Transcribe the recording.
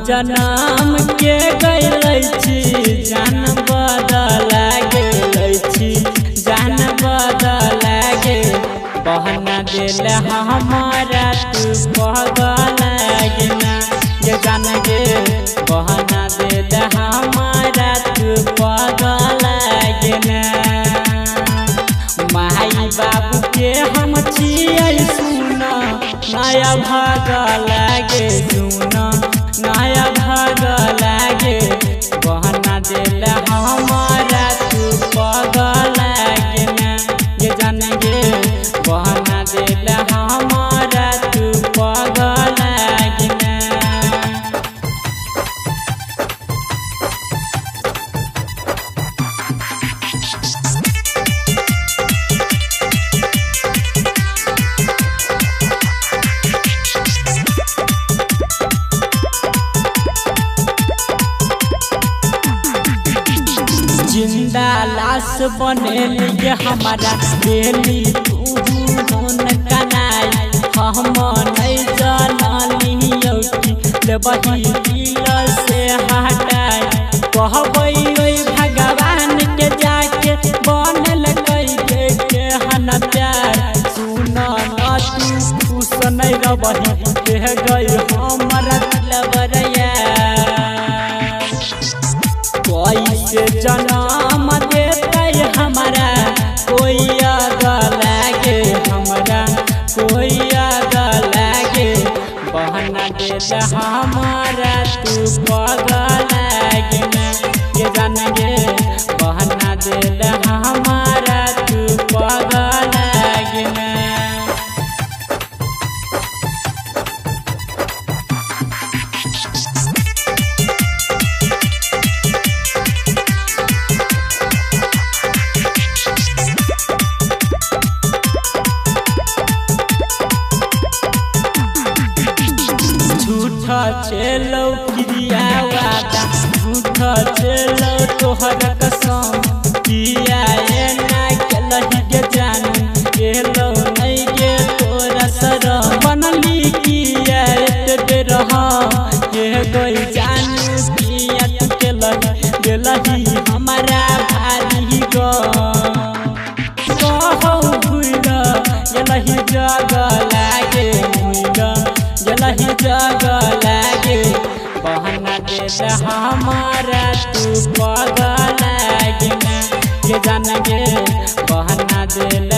जन्म के गइलै छी जान बदला गेलै छी जान बदला गे बहना दिल हमारा तू पगला गिना ये जान गे बहना दिल हमारा तू पगला गिना माई बाबू के हम छियै सुन नया भाग लागे सुन नया भाग लागे बहना दिल हमारा तू पगला गिना ये जान गे बहना दिल हमारा तू पगला गिना। जिंदा लाश बनेलिए हमारा बेली तू नोन कनाई हम नहीं जानलियो कि लेबही दिल से हटाई कहबै ओइ भगवान के जाके बनल के हन प्यार सुन न तू खुश नहीं रहबही कह गई हमरा दिलबरिया कैसे जन्म देते हमारा कोई अगला गे हमारा कोई अगला गे बहना दिल हमारा तू पगला गिना ये जान गे बहना दिल हमारा तू पगला गिना। झूठा चलो क्रिया वादा झूठा चलो तोहर कसम किया ये ना केलही के जान केलो नहीं गे तोरा शरम बनली किया एते रहा के गई जान किया तू केलही देलही हमारा भारी गो कहौ भूल गेलही जग लागे भूल जलही जग लागे बहना दिल हमारा तू पगला गिना ये जान गे बहना दिल